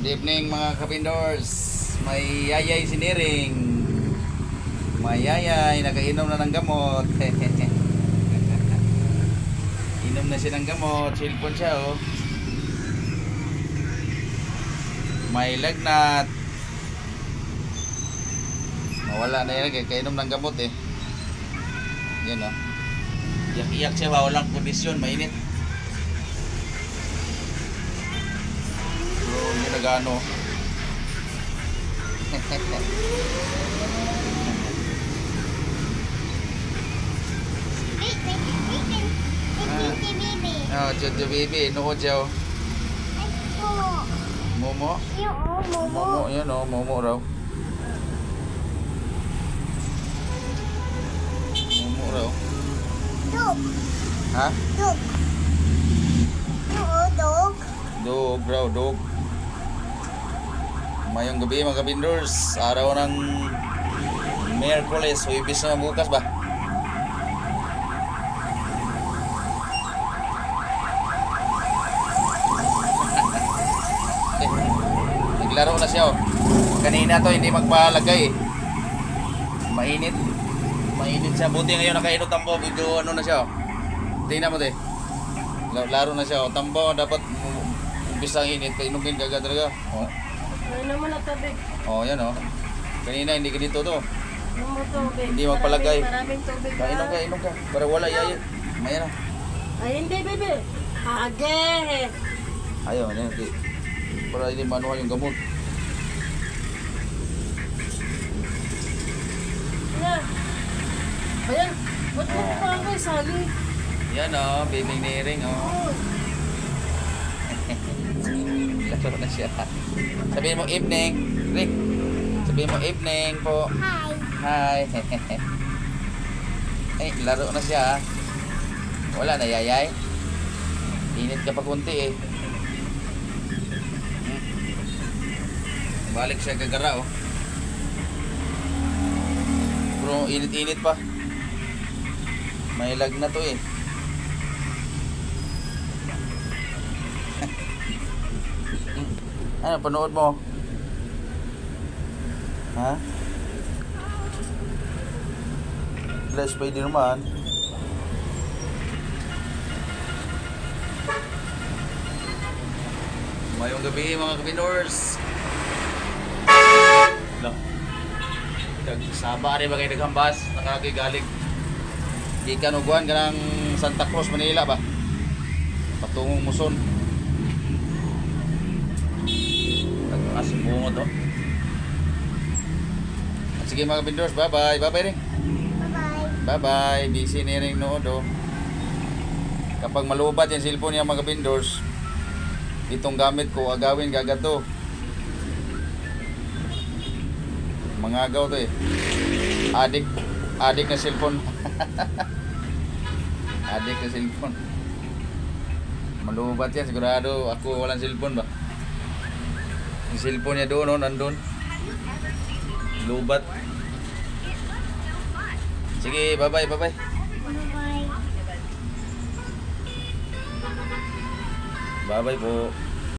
evening mga kapindors. May yayay si Niring. May yayay, nakainom na ng gamot. Inom na siya ng gamot. Silpon siya oh. May lagnat. Mawala na yan, kainom ng gamot eh. Yan oh. Iyak-iyak siya ba? Walang kondisyon, mainit. So, hindi nagano. Oh, Chuchu baby, nood siya oh. Momo? Momo, yan oh, Momo raw. Momo raw. Dog. Ha? Dog. Dog. Dog raw, dog. Mayong gabi mga kabindors, araw ng Miyerkules, Huwebes na bukas ba? Naglaro na siya oh. Kanina to hindi magpalagay eh. Mainit. Mainit siya. Buti ngayon nakainom tambo. Video ano na siya oh. Tingnan mo te. Laro na siya oh. Tambo dapat umpisa ang init. Painumin kagad talaga. Oh. Ano naman ang tubig? Oh yan oh. Kanina hindi ganito to. Ano mo tubig? Hindi magpalagay. Maraming tubig ka. Inom ka. Para wala yaya. Mayan oh. Ay hindi bebe. Age. Ayaw na. Para hindi manuhan yung gamot. Yan. Ayan. Ba't mo pa ako sali? Yan oh. Baby Niring oh. Laro na siya. Sabihin mo evening. Rick. Sabihin mo evening po. Hi. Hi. Eh, laro na siya. Wala na yayay. Init ka pa kunti eh. Balik siya gagara oh. Pero init-init pa. May lag na to eh. Ano, panood mo? Ha? Flash pa din naman. Mayong gabi mga kabinors. No. Saba rin ba kayo naghambas? Nakakigalig. Di ka nuguan ka ng Santa Cruz, Manila ba? Patungong Muson. Nag-asim bungo to. Sige mga kabindors, bye-bye. Bye-bye rin. Bye-bye. Busy ni rin nood oh. Kapag malubat yung cellphone niya mga kabindors, itong gamit ko, agawin gagato. Mangagaw to eh. Adik na cellphone. Adik na cellphone. Malubat yan sigurado. Ako walang cellphone ba? Yung cellphone niya doon oh, nandun. Lubat. Sige, bye-bye, bye-bye. Bye-bye po.